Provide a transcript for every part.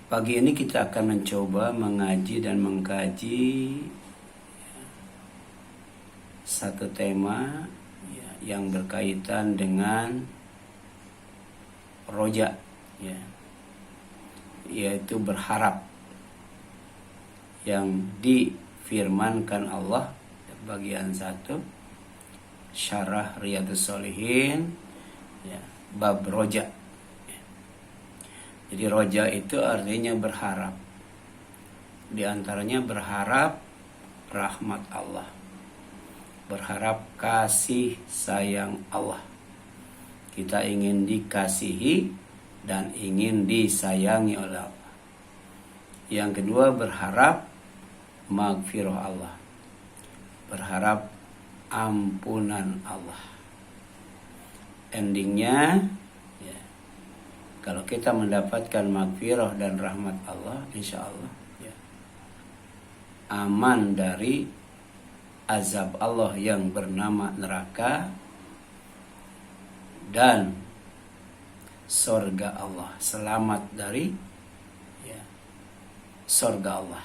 Pagi ini kita akan mencoba mengaji dan mengkaji satu tema yang berkaitan dengan roja, yaitu berharap, yang difirmankan Allah bagian 1 Syarah Riyadhus Shalihin, bab roja. Jadi roja itu artinya berharap. Di antaranya berharap rahmat Allah, berharap kasih sayang Allah. Kita ingin dikasihi dan ingin disayangi oleh Allah. Yang kedua, berharap maghfirah Allah, berharap ampunan Allah. Endingnya, kalau kita mendapatkan maghfirah dan rahmat Allah, insya Allah aman dari azab Allah yang bernama neraka dan surga Allah, selamat dari surga Allah.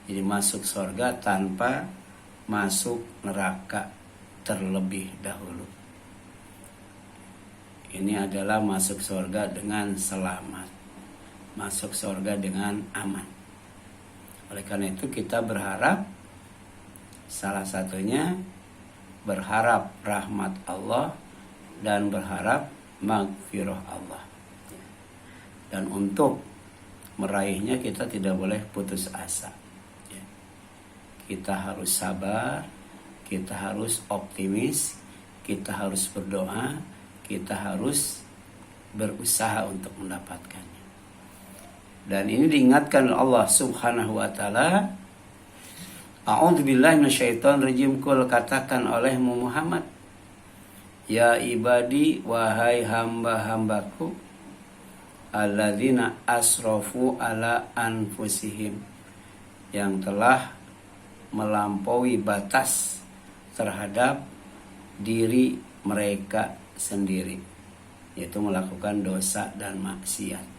Jadi masuk surga tanpa masuk neraka terlebih dahulu. Ini adalah masuk surga dengan selamat, masuk surga dengan aman. Oleh karena itu kita berharap, salah satunya berharap rahmat Allah dan berharap maghfirah Allah. Dan untuk meraihnya kita tidak boleh putus asa. Kita harus sabar, kita harus optimis, kita harus berdoa, kita harus berusaha untuk mendapatkannya. Dan ini diingatkan oleh Allah Subhanahu wa taala. A'udzubillahi minasyaitonir rajim. Qul, katakan oleh Muhammad, ya ibadi, wahai hamba-hambaku, alladzina asrafu ala anfusihim, yang telah melampaui batas terhadap diri mereka sendiri, yaitu melakukan dosa dan maksiat.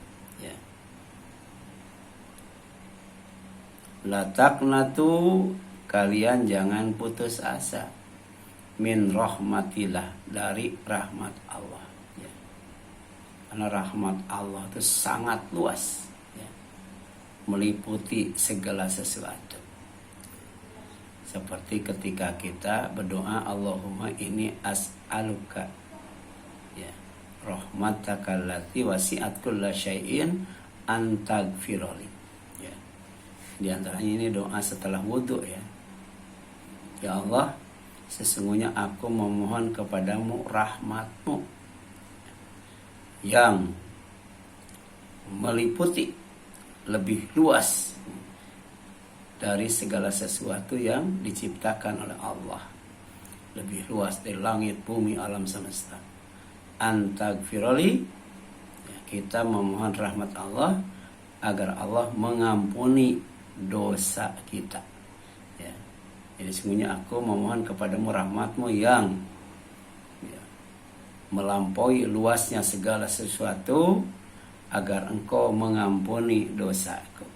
La taqnatu, kalian jangan putus asa, min rahmatillah, dari rahmat Allah. Karena rahmat Allah itu sangat luas, meliputi segala sesuatu. Seperti ketika kita berdoa, Allahumma inni as'aluka rahmataka allati wasi'at kulla syai'in antaghfirli. Di antaranya ini doa setelah wudu, ya Allah, sesungguhnya aku memohon kepadamu rahmatmu yang meliputi lebih luas dari segala sesuatu yang diciptakan oleh Allah, lebih luas dari langit, bumi, alam semesta. Antaghfirli, kita memohon rahmat Allah agar Allah mengampuni dosa kita. Jadi sesungguhnya aku memohon kepadamu rahmatmu yang melampaui luasnya segala sesuatu, agar engkau mengampuni dosaku.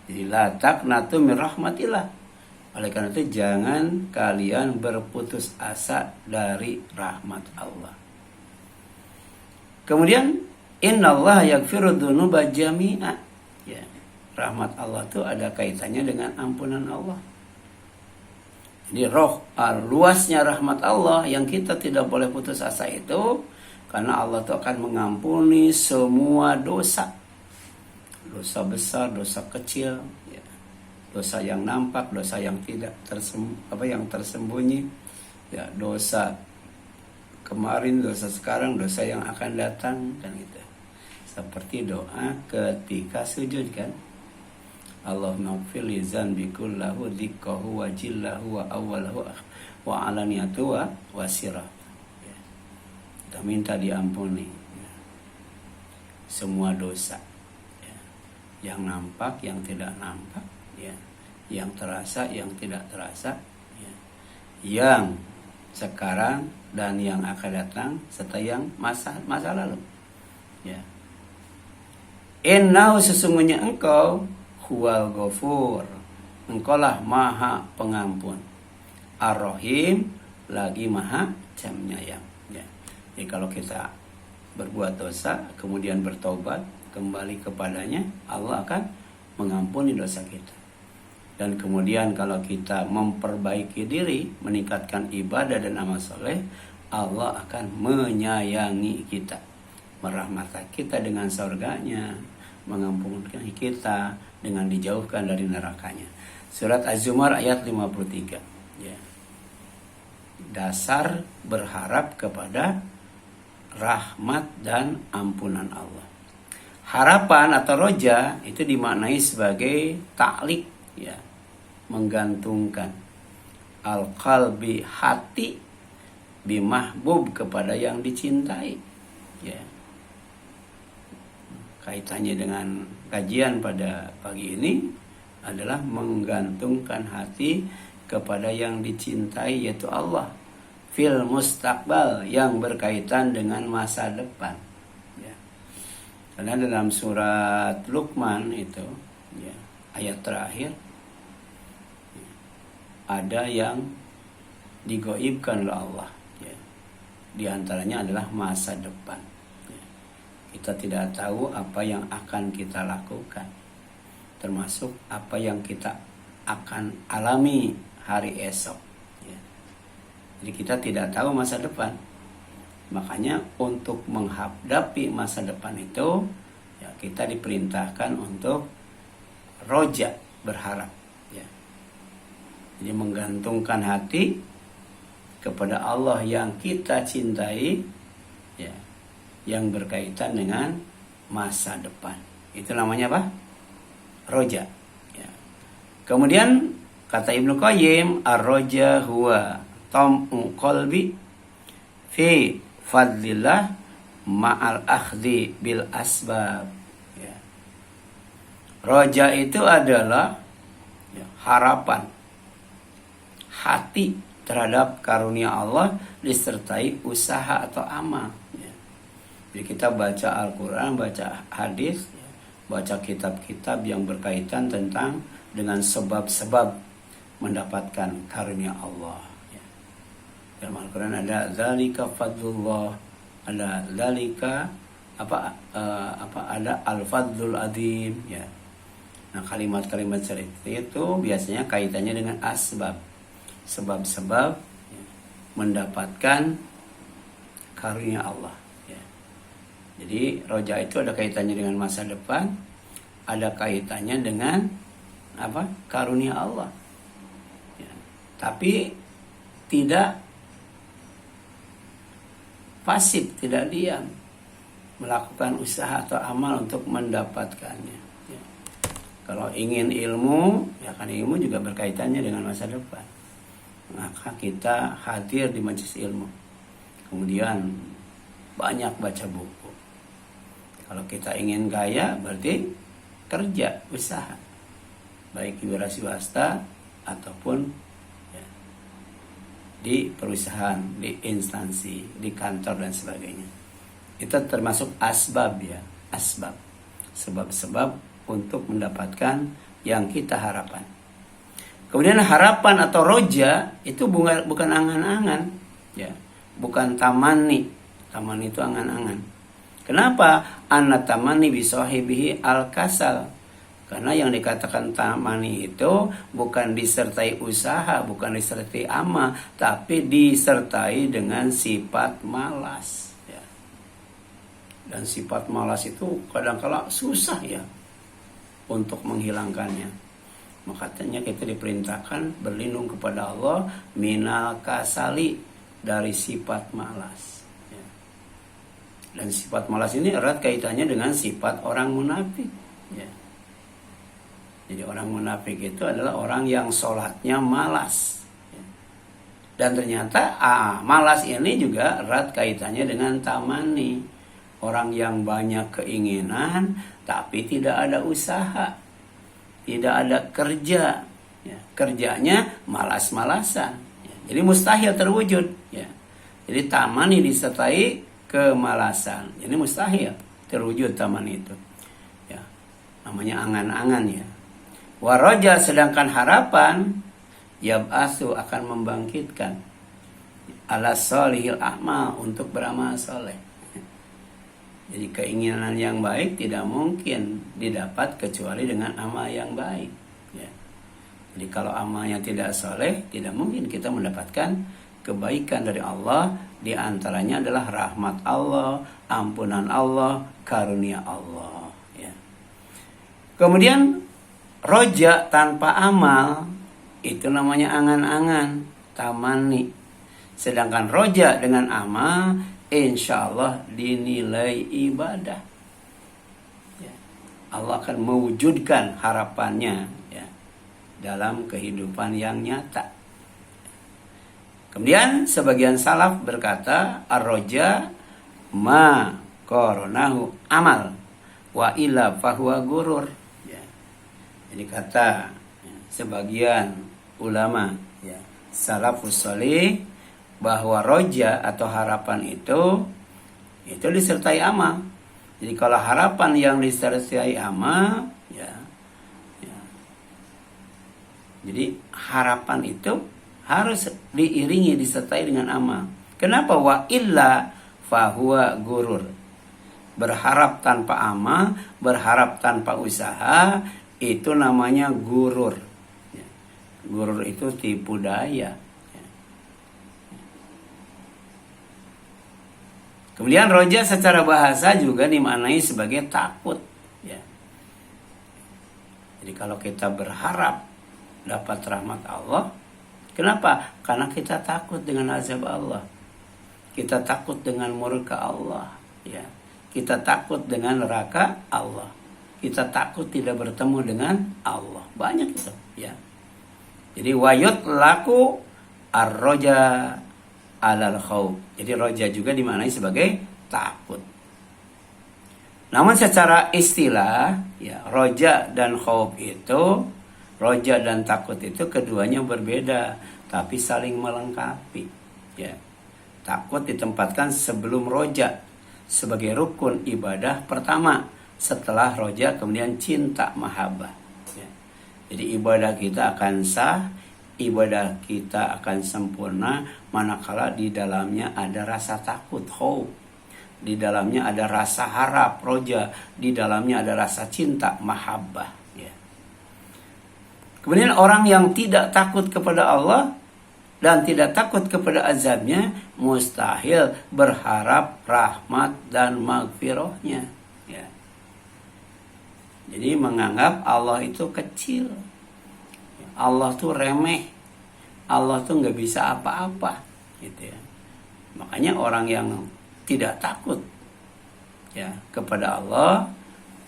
Jadi la taqnatu min rahmatillah. Oleh karena itu jangan kalian berputus asa dari rahmat Allah. Kemudian innallaha yaghfiru dzunuba jami'a. Rahmat Allah itu ada kaitannya dengan ampunan Allah. Jadi luasnya rahmat Allah yang kita tidak boleh putus asa itu, karena Allah itu akan mengampuni semua dosa. Dosa besar, dosa kecil, dosa yang nampak, dosa yang tidak tersembunyi, dosa kemarin, dosa sekarang, dosa yang akan datang, kan gitu. Seperti doa ketika sujud, kan, Allahumma ighfir li dzanbi kullahu dikkahu wa jillahu wa awwalahu wa alaniyatu wa sirah. Kita minta diampuni semua dosa, yang nampak, yang tidak nampak, yang terasa, yang tidak terasa, yang sekarang dan yang akan datang, serta yang masa lalu. Innahu sesungguhnya engkau huwal ghafur. Engkaulah maha pengampun. Ar-Rahim lagi maha penyayang. Ya. Jadi kalau kita berbuat dosa kemudian bertobat kembali kepadanya, Allah akan mengampuni dosa kita. Dan kemudian kalau kita memperbaiki diri, meningkatkan ibadah dan amal soleh, Allah akan menyayangi kita, merahmati kita dengan surganya, mengampuni kita dengan dijauhkan dari nerakanya. Surat Az-Zumar ayat 53. Ya. Dasar berharap kepada rahmat dan ampunan Allah. Harapan atau roja itu dimaknai sebagai ta'liq, ya, menggantungkan al-qalbi, hati, bimahbub, kepada yang dicintai. Ya. Kaitannya dengan kajian pada pagi ini adalah menggantungkan hati kepada yang dicintai, yaitu Allah, fil mustaqbal, yang berkaitan dengan masa depan. Ya. Karena dalam surat Luqman itu, ya, ayat terakhir, ya, ada yang digoibkan oleh Allah. Ya. Di antaranya adalah masa depan. Ya. Kita tidak tahu apa yang akan kita lakukan, termasuk apa yang kita akan alami hari esok. Ya. Jadi kita tidak tahu masa depan. Makanya untuk menghadapi masa depan itu, ya, kita diperintahkan untuk roja, berharap. Ya. Jadi menggantungkan hati kepada Allah yang kita cintai, ya, yang berkaitan dengan masa depan. Itu namanya apa? Roja. Ya. Kemudian kata Ibnu Qayyim, ar-roja huwa tam'u qalbi fi fadlillah ma'al akhdhi bil asbab. Ya. Roja itu adalah, ya, harapan hati terhadap karunia Allah disertai usaha atau amal. Ya. Jadi kita baca Al-Quran, baca hadis, ya, baca kitab-kitab yang berkaitan tentang dengan sebab-sebab mendapatkan karunia Allah. Ya. Dalam Al-Quran ada zalika fadlullah, ada zalika ada al-fadlul azim. Ya. Nah, kalimat-kalimat seperti itu biasanya kaitannya dengan asbab, sebab-sebab, ya, mendapatkan karunia Allah. Ya. Jadi roja itu ada kaitannya dengan masa depan, ada kaitannya dengan apa? Karunia Allah. Ya. Tapi tidak pasif, tidak diam, melakukan usaha atau amal untuk mendapatkannya. Ya. Kalau ingin ilmu, ya kan ilmu juga berkaitannya dengan masa depan. Maka kita hadir di majelis ilmu, kemudian banyak baca buku. Kalau kita ingin kaya, berarti kerja, usaha, baik di wira swasta ataupun, ya, di perusahaan, di instansi, di kantor dan sebagainya. Itu termasuk asbab, ya, asbab, sebab-sebab untuk mendapatkan yang kita harapkan. Kemudian harapan atau roja itu bukan angan-angan, ya, bukan tamani. Tamani itu angan-angan. Kenapa? Anna tamani bisahibihi al-kasal. Karena yang dikatakan tamani itu bukan disertai usaha, bukan disertai amal, tapi disertai dengan sifat malas. Ya. Dan sifat malas itu kadang-kala susah, ya, untuk menghilangkannya. Makanya kita diperintahkan berlindung kepada Allah minal kasali, dari sifat malas. Ya. Dan sifat malas ini erat kaitannya dengan sifat orang munafik. Ya. Jadi orang munafik itu adalah orang yang sholatnya malas. Ya. Dan ternyata malas ini juga erat kaitannya dengan tamani. Orang yang banyak keinginan tapi tidak ada usaha, tidak ada kerja, ya, kerjanya malas-malasan, ya, jadi mustahil terwujud, ya. Jadi tamani disertai kemalasan, jadi mustahil terwujud tamani itu, ya. namanya angan-angan ya. Waroja sedangkan harapan yab'asu akan membangkitkan ala solihil amal untuk beramal soleh. Jadi keinginan yang baik tidak mungkin didapat kecuali dengan amal yang baik ya. Jadi kalau amalnya tidak soleh, tidak mungkin kita mendapatkan kebaikan dari Allah. Di antaranya adalah rahmat Allah, ampunan Allah, karunia Allah ya. Kemudian roja tanpa amal itu namanya angan-angan, tamani. Sedangkan roja dengan amal insya Allah dinilai ibadah ya. Allah akan mewujudkan harapannya ya, dalam kehidupan yang nyata. Kemudian sebagian salaf berkata ar-roja ma koronahu amal wa illa fahuwa gurur ya. Jadi kata sebagian ulama ya, salafus sholih, bahwa roja atau harapan itu disertai amal. Jadi kalau harapan yang disertai amal ya, jadi harapan itu harus diiringi, disertai dengan amal. Kenapa? Wa illa fahuwa gurur. Berharap tanpa amal, berharap tanpa usaha, itu namanya gurur. Gurur itu tipu daya. Kemudian roja secara bahasa juga dimaknai sebagai takut. Ya. Jadi kalau kita berharap dapat rahmat Allah, kenapa? Karena kita takut dengan azab Allah. Kita takut dengan murka Allah. Ya. Kita takut dengan neraka Allah. Kita takut tidak bertemu dengan Allah. Banyak itu. Ya. Jadi wayut laku ar-roja alal khawf. Jadi roja juga dimaknai sebagai takut. Namun secara istilah ya, roja dan khawf itu, roja dan takut itu keduanya berbeda, tapi saling melengkapi. Ya. Takut ditempatkan sebelum roja sebagai rukun ibadah pertama. Setelah roja kemudian cinta mahabbah. Jadi ibadah kita akan sah, ibadah kita akan sempurna manakala di dalamnya ada rasa takut, khauf. Di dalamnya ada rasa harap, roja. Di dalamnya ada rasa cinta, mahabbah. Ya. Kemudian orang yang tidak takut kepada Allah dan tidak takut kepada azabnya, mustahil berharap rahmat dan maghfirahnya. Ya. Jadi menganggap Allah itu kecil, Allah tuh remeh, Allah tuh nggak bisa apa-apa, gitu ya. Makanya orang yang tidak takut ya kepada Allah,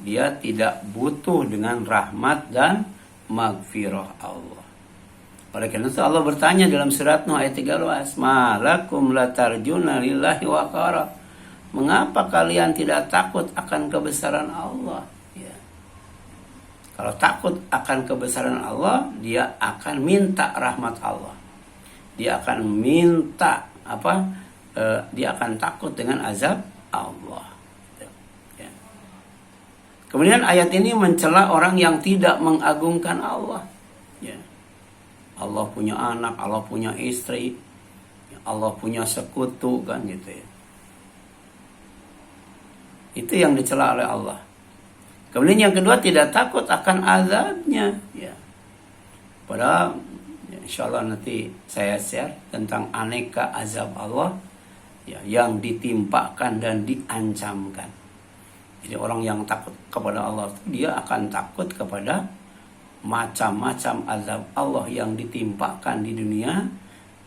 dia tidak butuh dengan rahmat dan maghfirah Allah. Oleh karena itu Allah bertanya dalam surat Nuh ayat 13, "Malakum la tarjuna lillahi waqara?" Mengapa kalian tidak takut akan kebesaran Allah? Kalau takut akan kebesaran Allah, dia akan minta rahmat Allah. Dia akan minta apa? Dia akan takut dengan azab Allah. Ya. Kemudian ayat ini mencela orang yang tidak mengagungkan Allah. Ya. Allah punya anak, Allah punya istri, Allah punya sekutu kan gitu ya. Itu yang dicela oleh Allah. Kemudian yang kedua, tidak takut akan azabnya. Ya. Padahal insya Allah nanti saya share tentang aneka azab Allah ya, yang ditimpakan dan diancamkan. Jadi orang yang takut kepada Allah, dia akan takut kepada macam-macam azab Allah yang ditimpakan di dunia,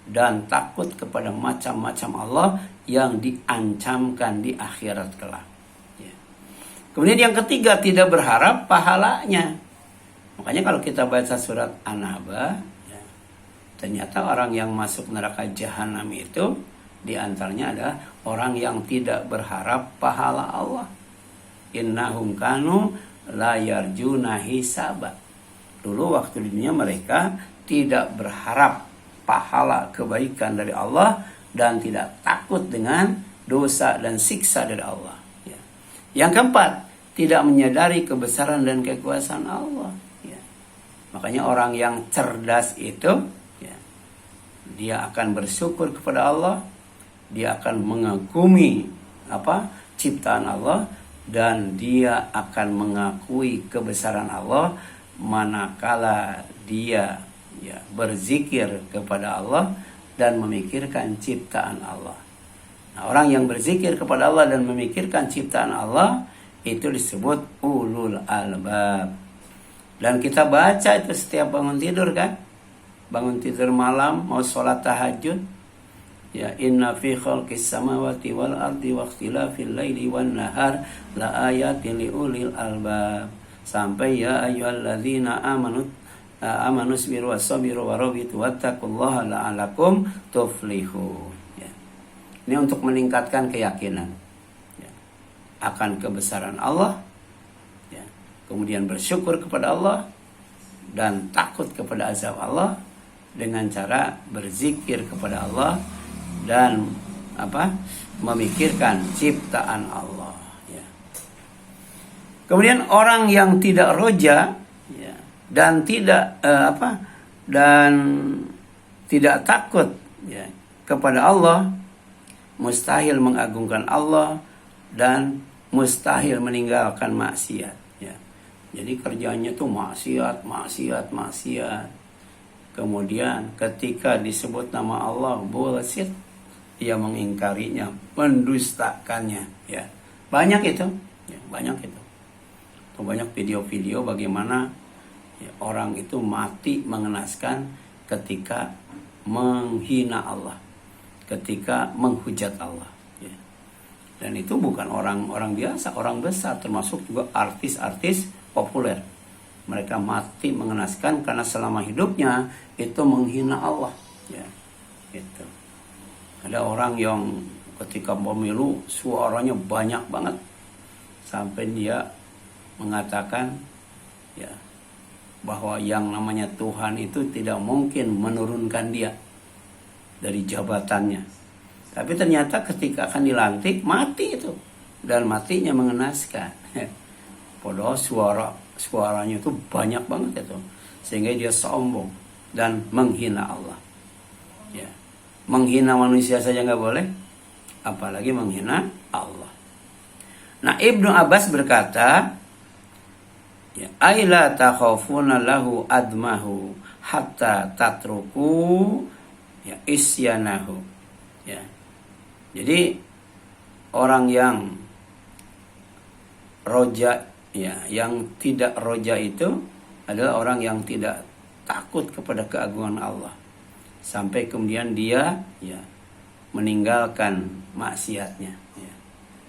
dan takut kepada macam-macam Allah yang diancamkan di akhirat kelak. Kemudian yang ketiga, tidak berharap pahalanya. Makanya kalau kita baca surat An-Naba, ya, ternyata orang yang masuk neraka jahanam itu diantaranya adalah orang yang tidak berharap pahala Allah. Innahum kanu la yarjuna hisaba. Dulu waktu di dunia mereka tidak berharap pahala kebaikan dari Allah dan tidak takut dengan dosa dan siksa dari Allah. Yang keempat, tidak menyadari kebesaran dan kekuasaan Allah. Ya. Makanya orang yang cerdas itu, ya, dia akan bersyukur kepada Allah, dia akan mengagumi ciptaan Allah, dan dia akan mengakui kebesaran Allah manakala dia berzikir kepada Allah dan memikirkan ciptaan Allah. Nah, orang yang berzikir kepada Allah dan memikirkan ciptaan Allah itu disebut ulul albab. Dan kita baca itu setiap bangun tidur kan? Bangun tidur malam mau sholat tahajud, ya, inna fi khalqis samawati wal ardi wa ikhtilafil laili wan nahar la ayatin liulil albab. Sampai ya ayyuhalladzina amanu sabiru wasabiru warabitu wattaqullaha la'alakum tuflihun. Ya. Ini untuk meningkatkan keyakinan, ya, akan kebesaran Allah, ya, kemudian bersyukur kepada Allah dan takut kepada azab Allah dengan cara berzikir kepada Allah dan memikirkan ciptaan Allah. Ya. Kemudian orang yang tidak roja, ya, dan tidak tidak takut, ya, kepada Allah, mustahil mengagungkan Allah dan mustahil meninggalkan maksiat. Ya. Jadi kerjanya tuh maksiat. Kemudian ketika disebut nama Allah, bullshit, ia mengingkarinya, mendustakannya. Ya. Banyak itu. Banyak video-video bagaimana, ya, orang itu mati mengenaskan ketika menghina Allah, ketika menghujat Allah. Ya. Dan itu bukan orang biasa, orang besar, termasuk juga artis-artis populer. Mereka mati mengenaskan karena selama hidupnya itu menghina Allah. Ya. Gitu. Ada orang yang ketika pemilu suaranya banyak banget, sampai dia mengatakan, ya, bahwa yang namanya Tuhan itu tidak mungkin menurunkan dia dari jabatannya. Tapi ternyata ketika akan dilantik, mati itu, dan matinya mengenaskan. Padahal suaranya itu banyak banget itu, sehingga dia sombong dan menghina Allah. Ya. Menghina manusia saja nggak boleh, apalagi menghina Allah. Nah, Ibnu Abbas berkata, ya, aila takhafuna lahu admahu hatta tatruku, ya, isyanahu. Ya. Jadi orang yang roja, ya, yang tidak roja itu adalah orang yang tidak takut kepada keagungan Allah, sampai kemudian dia, ya, meninggalkan maksiatnya. Ya.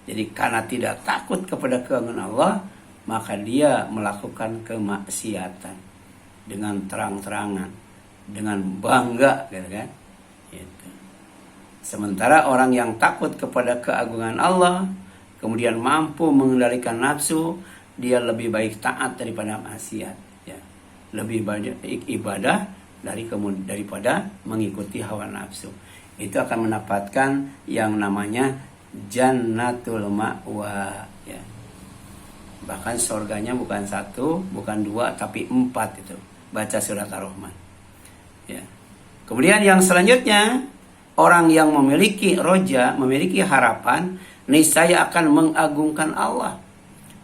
Jadi karena tidak takut kepada keagungan Allah, maka dia melakukan kemaksiatan dengan terang-terangan, dengan bangga, gitu kan? Gitu. Sementara orang yang takut kepada keagungan Allah, kemudian mampu mengendalikan nafsu, dia lebih baik taat daripada maksiat. Ya. Lebih banyak ibadah daripada mengikuti hawa nafsu. Itu akan mendapatkan yang namanya jannatul ma'wa. Ya. Bahkan surganya bukan 1, bukan 2, tapi 4 itu. Baca surat Ar-Rahman. Ya. Kemudian yang selanjutnya, orang yang memiliki roja, memiliki harapan, niscaya akan mengagungkan Allah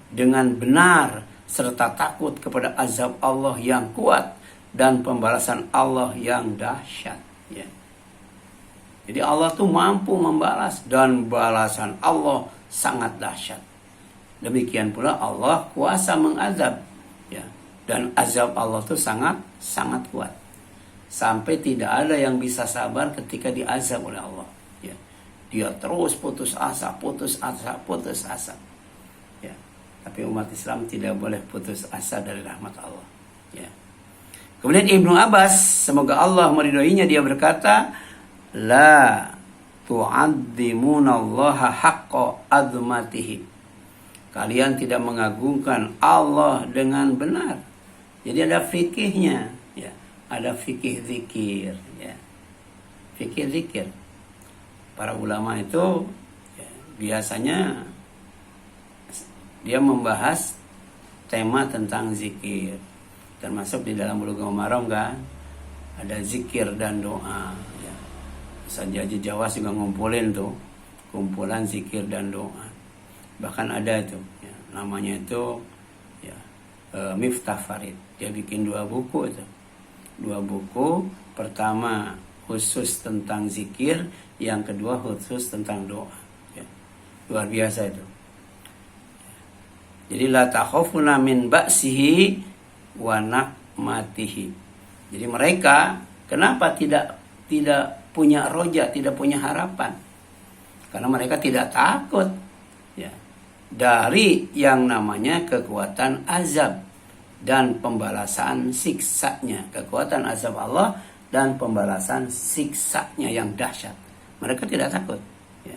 dengan benar, serta takut kepada azab Allah yang kuat dan pembalasan Allah yang dahsyat. Ya. Jadi Allah tuh mampu membalas, dan balasan Allah sangat dahsyat. Demikian pula Allah kuasa mengazab, ya, dan azab Allah itu sangat kuat, sampai tidak ada yang bisa sabar ketika diazab oleh Allah. Ya. Dia terus putus asa. Ya. Tapi umat Islam tidak boleh putus asa dari rahmat Allah. Ya. Kemudian Ibnu Abbas, semoga Allah meridhoinya, dia berkata, la tu'azzimunallaha haqqa azmatihi. Kalian tidak mengagungkan Allah dengan benar. Jadi ada fikihnya, ya. Ada fikih zikir, ya. Fikih zikir. Para ulama itu, ya, biasanya dia membahas tema tentang zikir. Termasuk di dalam Bulughul Maram kan ada zikir dan doa. Ya. Saja Jawa juga ngumpulin tuh kumpulan zikir dan doa. Bahkan ada itu, ya, namanya itu ya, Miftah Farid. Dia bikin 2 buku itu. 2 buku, pertama khusus tentang zikir, yang kedua khusus tentang doa. Ya. Luar biasa itu. Jadi la takhafuna min ba'sihi wa nakmatihi. Jadi mereka kenapa tidak punya roja, tidak punya harapan? Karena mereka tidak takut ya dari yang namanya kekuatan azab dan pembalasan siksanya, kekuatan azab Allah dan pembalasan siksanya yang dahsyat. Mereka tidak takut. Ya.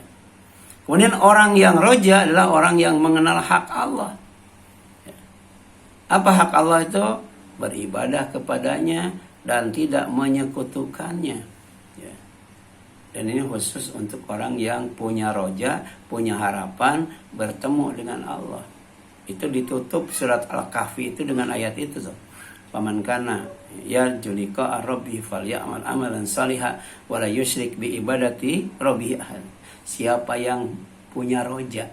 Kemudian orang yang roja adalah orang yang mengenal hak Allah. Ya. Apa hak Allah itu? Beribadah kepadanya dan tidak menyekutukannya. Ya. Dan ini khusus untuk orang yang punya roja, punya harapan bertemu dengan Allah. Itu ditutup surat Al-Kahfi itu dengan ayat itu tuh. Faman kana yarjuliqa ar-rabbi falyamal amalan salihah wa la yusyrik bi ibadati rabbi ahad. Siapa yang punya roja,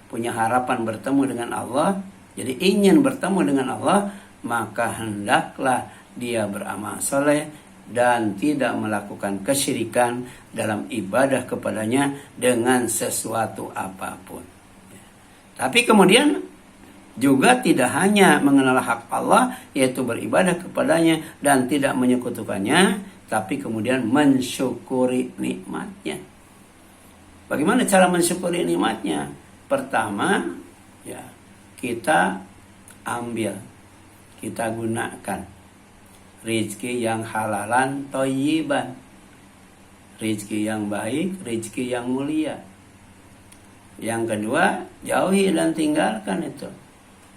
punya harapan bertemu dengan Allah, jadi ingin bertemu dengan Allah, maka hendaklah dia beramal soleh dan tidak melakukan kesyirikan dalam ibadah kepadanya dengan sesuatu apapun. Tapi kemudian juga tidak hanya mengenal hak Allah, yaitu beribadah kepadanya dan tidak menyekutukannya, tapi kemudian mensyukuri nikmatnya. Bagaimana cara mensyukuri nikmatnya? Pertama, ya, kita ambil, kita gunakan rizki yang halalan thayyiban, rizki yang baik, rizki yang mulia. Yang kedua, jauhi dan tinggalkan itu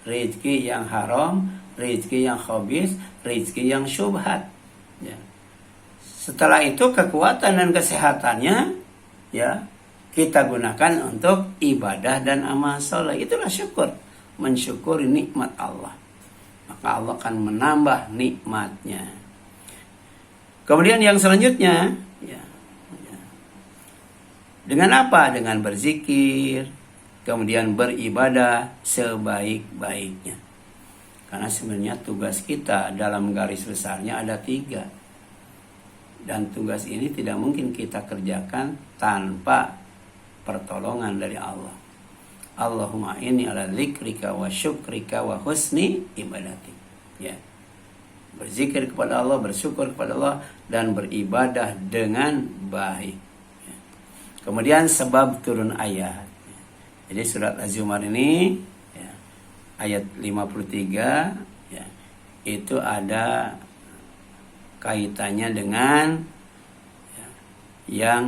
rizki yang haram, rizki yang khabis, rizki yang syubhat. Ya. Setelah itu kekuatan dan kesehatannya, ya, kita gunakan untuk ibadah dan amal soleh. Itulah syukur, mensyukuri nikmat Allah. Maka Allah akan menambah nikmatnya. Kemudian yang selanjutnya, ya, dengan apa? Dengan berzikir, kemudian beribadah sebaik-baiknya. Karena sebenarnya tugas kita dalam garis besarnya ada 3. Dan tugas ini tidak mungkin kita kerjakan tanpa pertolongan dari Allah. Allahumma inni ala dzikrika wa syukrika wa husni ibadati. Ya. Berzikir kepada Allah, bersyukur kepada Allah, dan beribadah dengan baik. Ya. Kemudian sebab turun ayat. Jadi surat Az-Zumar ini, ya, ayat 53, ya, itu ada kaitannya dengan, ya, yang,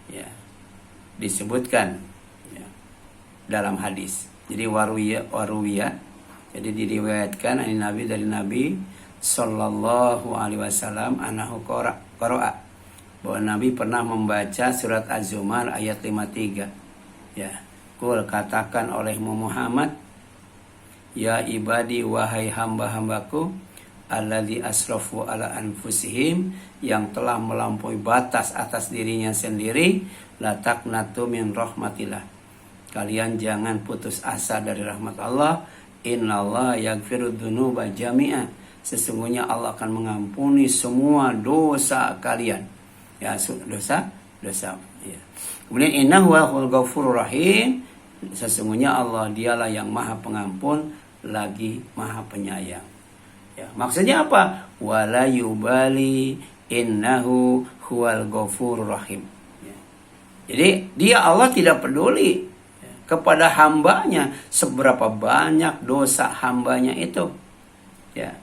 ya, disebutkan, ya, dalam hadis. Jadi waruwiya, jadi diriwayatkan dari Nabi sallallahu alaihi wasallam anahu qara'a, bahwa Nabi pernah membaca surat Az-Zumar ayat 53. Ya, kul katakan olehmu Muhammad, ya ibadi wahai hamba-hambaku, alladzi asrafu ala anfusihim, yang telah melampaui batas atas dirinya sendiri, la taqnatu min rahmatillah. Kalian jangan putus asa dari rahmat Allah. Innallaha yaghfiru dzunuba jami'a. Sesungguhnya Allah akan mengampuni semua dosa kalian. Ya, dosa. Ya. Kemudian innahu huwal ghafurur rahim. Sesungguhnya Allah dialah yang Maha Pengampun lagi Maha Penyayang. Ya, maksudnya apa? Wala yubali innahu huwal ghafurur rahim. Ya. Jadi dia Allah tidak peduli, ya, kepada hambanya seberapa banyak dosa hambanya itu. Ya.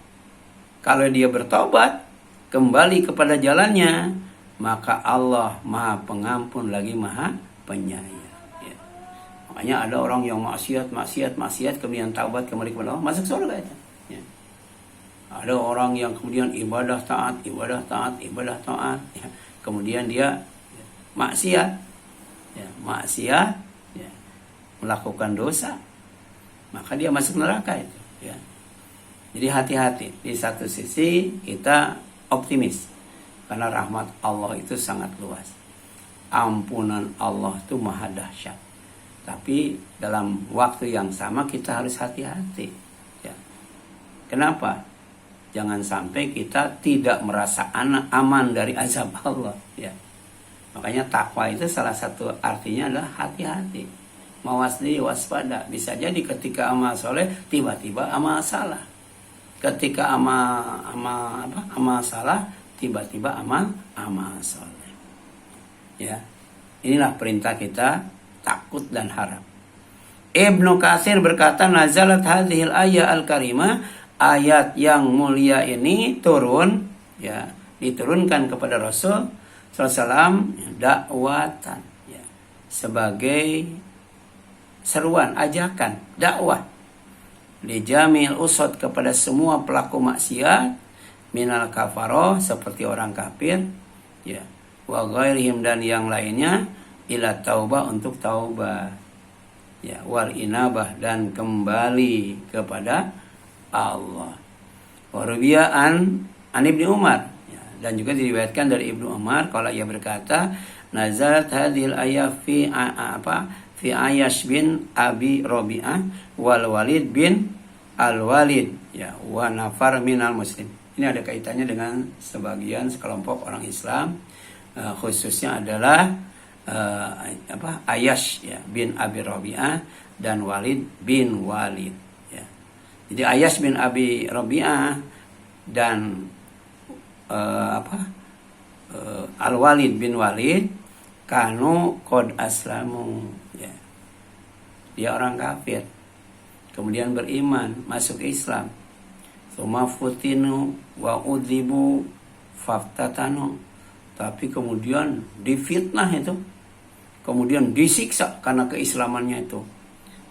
Kalau dia bertobat kembali kepada jalannya, maka Allah Maha Pengampun lagi Maha Penyayang. Ya. Makanya ada orang yang maksiat, kemudian taubat kembali kepada Allah, masuk surga itu. Ya. Ada orang yang kemudian ibadah taat, ya. Kemudian dia maksiat, ya, melakukan dosa, maka dia masuk neraka itu. Ya. Jadi hati-hati. Di satu sisi kita optimis karena rahmat Allah itu sangat luas. Ampunan Allah itu maha dahsyat. Tapi dalam waktu yang sama kita harus hati-hati. Ya. Kenapa? Jangan sampai kita tidak merasa aman dari azab Allah. Ya. Makanya takwa itu salah satu artinya adalah hati-hati. Mawas diri, waspada. Bisa jadi ketika amal soleh tiba-tiba amal salah. Ketika amal salah tiba-tiba amal soleh. Ya, inilah perintah kita, takut dan harap. Ibnu Katsir berkata, nazalat hadhil ayat al-karimah, ayat yang mulia ini turun, ya, diturunkan kepada Rasul SAW dakwatan, ya, sebagai seruan, ajakan, dakwah li jamil usad kepada semua pelaku maksiat minal kafaroh seperti orang kafir, ya, wa ghairihim dan yang lainnya, ila taubah untuk taubah, ya, wal inabah dan kembali kepada Allah. Wa ruwiya an Ibnu Umar, ya, dan juga diriwayatkan dari Ibnu Umar kalau ia berkata, nazalat hadhil ayat fi Ayash bin Abi Rabi'ah wal Walid bin Al-Walid, ya, wa nafar minal muslim. Ini ada kaitannya dengan sekelompok orang Islam, khususnya adalah Ayash, ya, bin Abi Rabi'ah dan Walid bin Walid, ya. Jadi Ayash bin Abi Rabi'ah dan Al-Walid bin Walid kanu qad aslamu, ya. Dia orang kafir, kemudian beriman, masuk Islam. Tsumma futinu wa udzibu faftatanu, tapi kemudian difitnah itu, kemudian disiksa karena keislamannya itu.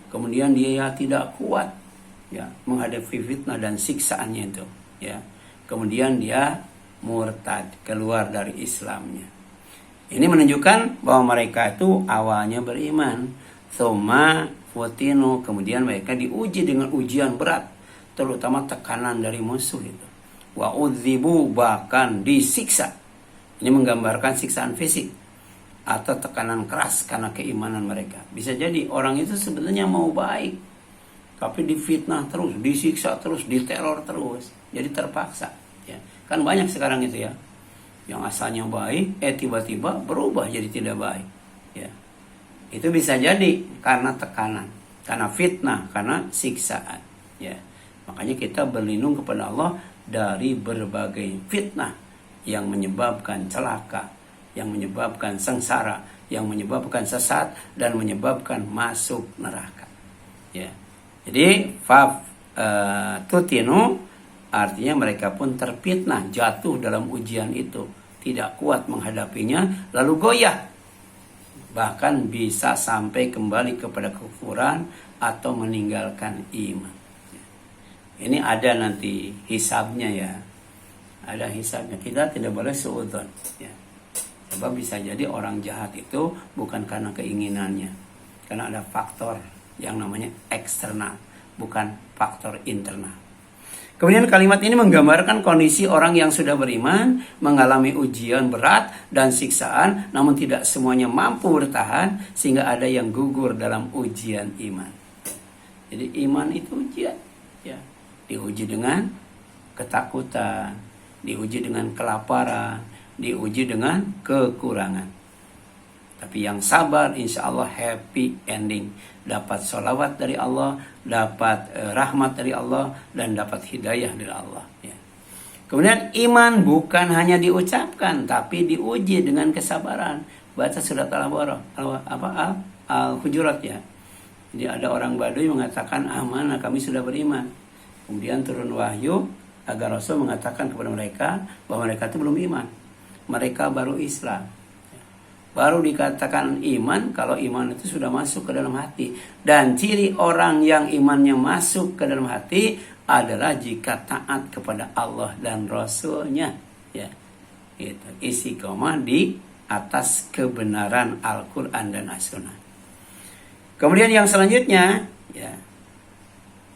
Kemudian dia tidak kuat, ya, menghadapi fitnah dan siksaannya itu, ya. Kemudian dia murtad, keluar dari Islamnya. Ini menunjukkan bahwa mereka itu awalnya beriman, tsumma futinu, kemudian mereka diuji dengan ujian berat, terutama tekanan dari musuh itu. Wa udzibu, bahkan disiksa. Ini menggambarkan siksaan fisik atau tekanan keras karena keimanan mereka. Bisa jadi orang itu sebenarnya mau baik, tapi difitnah terus, disiksa terus, diteror terus, jadi terpaksa, ya. Kan banyak sekarang itu, ya, yang asalnya baik, tiba-tiba berubah jadi tidak baik, ya. Itu bisa jadi karena tekanan, karena fitnah, karena siksaan, ya. Makanya kita berlindung kepada Allah dari berbagai fitnah yang menyebabkan celaka, yang menyebabkan sengsara, yang menyebabkan sesat dan menyebabkan masuk neraka, ya. Jadi tutinu artinya mereka pun terfitnah, jatuh dalam ujian itu, tidak kuat menghadapinya, lalu goyah, bahkan bisa sampai kembali kepada kekufuran atau meninggalkan iman. Ini ada nanti hisabnya, ya, ada hisabnya. Kita tidak boleh suudzon, ya. Sebab bisa jadi orang jahat itu bukan karena keinginannya, karena ada faktor yang namanya eksternal, bukan faktor internal. Kemudian kalimat ini menggambarkan kondisi orang yang sudah beriman, mengalami ujian berat dan siksaan, namun tidak semuanya mampu bertahan, sehingga ada yang gugur dalam ujian iman. Jadi iman itu ujian, ya. Diuji dengan ketakutan, diuji dengan kelaparan, diuji dengan kekurangan. Tapi yang sabar insya Allah happy ending, dapat sholawat dari Allah, dapat rahmat dari Allah, dan dapat hidayah dari Allah, ya. Kemudian iman bukan hanya diucapkan, tapi diuji dengan kesabaran. Baca surat Al-Hujurat, ya. Jadi ada orang Baduy mengatakan, amanah, kami sudah beriman. Kemudian turun wahyu agar Rasul mengatakan kepada mereka bahwa mereka itu belum iman, mereka baru Islam. Baru dikatakan iman kalau iman itu sudah masuk ke dalam hati. Dan ciri orang yang imannya masuk ke dalam hati adalah jika taat kepada Allah dan Rasulnya, ya. Gitu. Istiqomah di atas kebenaran Al-Quran dan As-Sunnah. Kemudian yang selanjutnya, ya,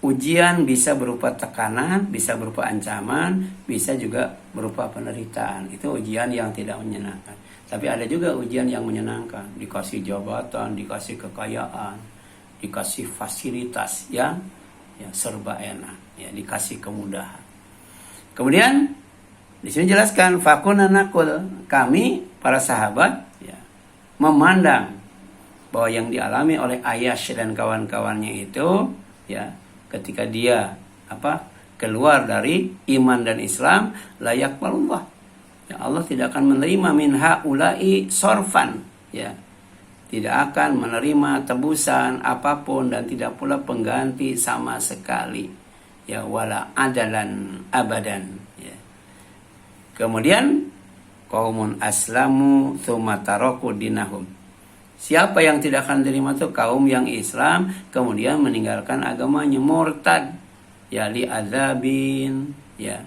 ujian bisa berupa tekanan, bisa berupa ancaman, bisa juga berupa penderitaan. Itu ujian yang tidak menyenangkan. Tapi ada juga ujian yang menyenangkan. Dikasih jabatan, dikasih kekayaan, dikasih fasilitas yang ya, serba enak, ya, dikasih kemudahan. Kemudian di sini jelaskan fakuna nakul, kami para sahabat ya, memandang bahwa yang dialami oleh Ayyash dan kawan-kawannya itu ya, ketika dia keluar dari iman dan Islam, layak Allah. Ya, Allah tidak akan menerima min haula'i sorfan, ya. Tidak akan menerima tebusan apapun dan tidak pula pengganti sama sekali. Ya, wala adalan abadan, ya. Kemudian qaumun aslamu tsumma taraku dinahum. Siapa yang tidak akan terima itu kaum yang Islam kemudian meninggalkan agamanya, murtad, ya, li azabin, ya,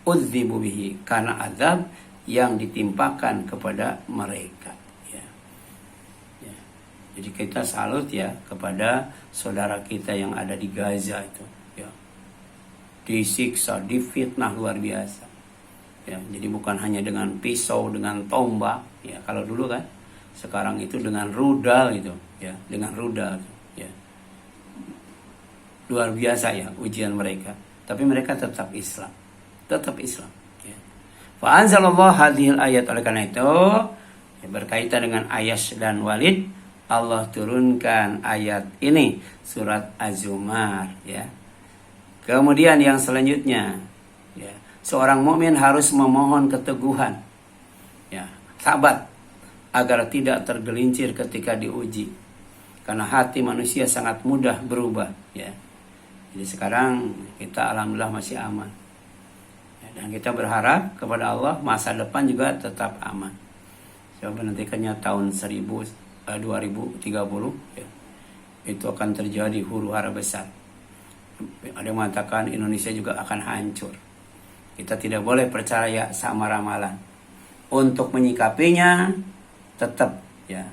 udzibu bihi, karena azab yang ditimpakan kepada mereka, ya. Ya. Jadi kita salut ya kepada saudara kita yang ada di Gaza itu, ya. Disiksa, difitnah luar biasa. Ya, jadi bukan hanya dengan pisau, dengan tombak, ya, kalau dulu kan. Sekarang itu dengan rudal itu, ya, dengan rudal, ya. Luar biasa ya ujian mereka. Tapi mereka tetap Islam, ya. Fa anzalallahu hadhil ayat, oleh karena itu ya, berkaitan dengan Ayyash dan Walid, Allah turunkan ayat ini, surat Az-Zumar, ya. Kemudian yang selanjutnya, ya, seorang mukmin harus memohon keteguhan, ya, sabar, agar tidak tergelincir ketika diuji, karena hati manusia sangat mudah berubah, ya. Jadi sekarang kita alhamdulillah masih aman, ya, dan kita berharap kepada Allah masa depan juga tetap aman. Coba nantikannya tahun 2030, ya, itu akan terjadi huru-hara besar. Ada yang mengatakan Indonesia juga akan hancur. Kita tidak boleh percaya sama ramalan. Untuk menyikapinya tetap ya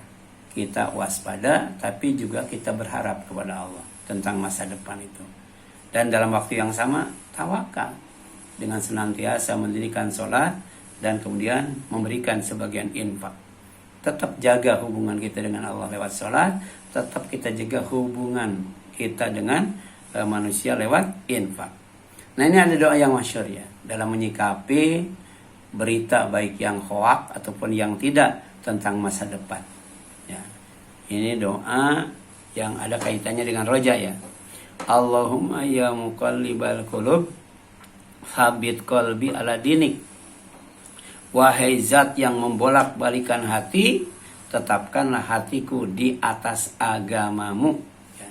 kita waspada, tapi juga kita berharap kepada Allah tentang masa depan itu. Dan dalam waktu yang sama tawakal dengan senantiasa mendirikan sholat dan kemudian memberikan sebagian infak. Tetap jaga hubungan kita dengan Allah lewat sholat, tetap kita jaga hubungan kita dengan manusia lewat infak. Nah, ini ada doa yang masyhur ya dalam menyikapi berita baik yang hoak ataupun yang tidak tentang masa depan, ya. Ini doa yang ada kaitannya dengan roja, ya. Allahumma ya muqallibal qulub tsabbit qalbi ala dinik. Wahai zat yang membolak-balikan hati, tetapkanlah hatiku di atas agamamu, ya.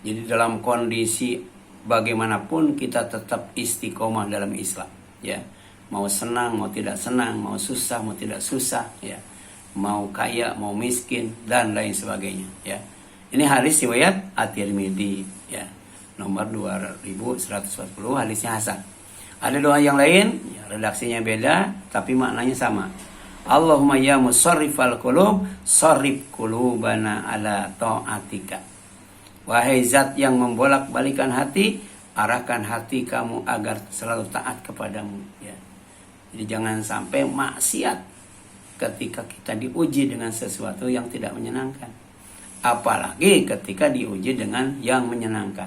Jadi dalam kondisi bagaimanapun kita tetap istiqomah dalam Islam, ya. Mau senang, mau tidak senang, mau susah, mau tidak susah, ya. Mau kaya, mau miskin, dan lain sebagainya, ya. Ini hadis riwayat At-Tirmidzi, ya, nomor 2140, hadisnya hasan. Ada doa yang lain, ya, redaksinya beda, tapi maknanya sama. Allahumma ya musarrifal qulub, sarrif qulubana ala ta'atika. Wahai zat yang membolak-balikan hati, arahkan hati kamu agar selalu taat kepadamu, ya. Jadi jangan sampai maksiat ketika kita diuji dengan sesuatu yang tidak menyenangkan. Apalagi ketika diuji dengan yang menyenangkan.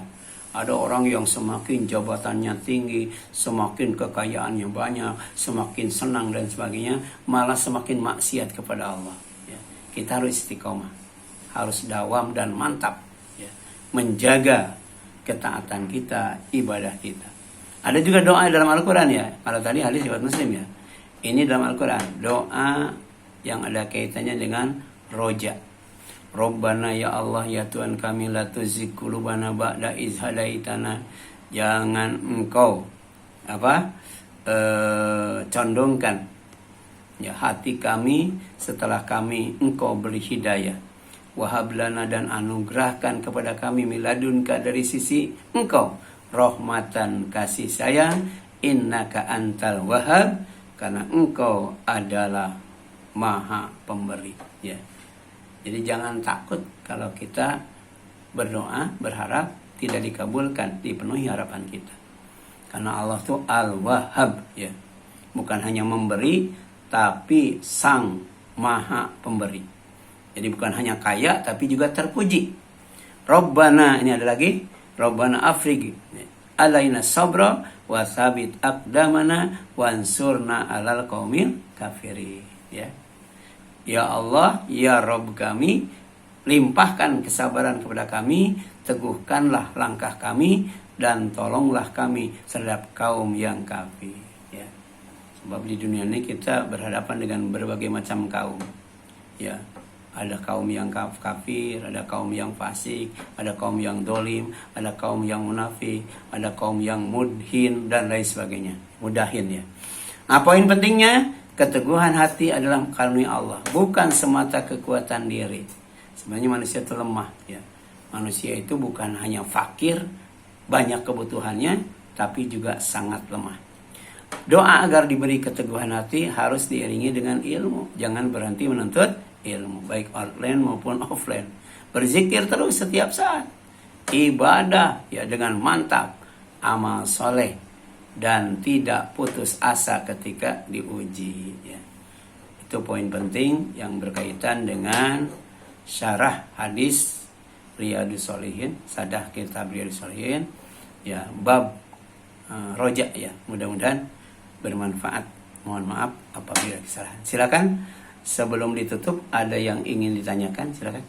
Ada orang yang semakin jabatannya tinggi, semakin kekayaannya banyak, semakin senang dan sebagainya, malah semakin maksiat kepada Allah, ya. Kita harus istiqomah, harus dawam dan mantap, ya, menjaga ketaatan kita, ibadah kita. Ada juga doa dalam Al-Quran, ya. Kalau tadi hadis riwayat Muslim, ya. Ini dalam Al-Quran, doa yang ada kaitannya dengan roja. Rabbana ya Allah ya Tuhan kami, la tuzigh qulubana ba'da idh hadaitana. Jangan engkau condongkan ya hati kami setelah kami engkau beri hidayah. Wahablana, dan anugerahkan kepada kami miladunka, dari sisi engkau, rahmatan, kasih sayang, innaka antal wahhab, karena engkau adalah maha pemberi, ya. Jadi jangan takut kalau kita berdoa, berharap tidak dikabulkan, dipenuhi harapan kita. Karena Allah itu Al-Wahhab, ya. Bukan hanya memberi, tapi Sang Maha Pemberi. Jadi bukan hanya kaya, tapi juga terpuji. Rabbana, ini ada lagi, Rabbana afrigi alaina sabra wa sabit aqdamana wansurna alal qaumil kafirin, ya. Ya Allah, ya Rabb kami, limpahkan kesabaran kepada kami, teguhkanlah langkah kami, dan tolonglah kami terhadap kaum yang kafir, ya. Sebab di dunia ini kita berhadapan dengan berbagai macam kaum, ya. Ada kaum yang kafir, ada kaum yang fasik, ada kaum yang dolim, ada kaum yang munafik, ada kaum yang mudhin, dan lain sebagainya. Mudahin, ya. Nah, poin pentingnya, keteguhan hati adalah karunia Allah, bukan semata kekuatan diri. Sebenarnya manusia itu lemah, ya. Manusia itu bukan hanya fakir, banyak kebutuhannya, tapi juga sangat lemah. Doa agar diberi keteguhan hati harus diiringi dengan ilmu. Jangan berhenti menuntut ilmu, baik online maupun offline. Berzikir terus setiap saat. Ibadah, ya, dengan mantap. Amal soleh. Dan tidak putus asa ketika diuji, ya. Itu poin penting yang berkaitan dengan syarah hadis Riyadhus Shalihin, sadah kitab Riyadhus Shalihin, ya, bab roja, ya. Mudah-mudahan bermanfaat. Mohon maaf apabila kesalahan. Silakan sebelum ditutup ada yang ingin ditanyakan, silakan.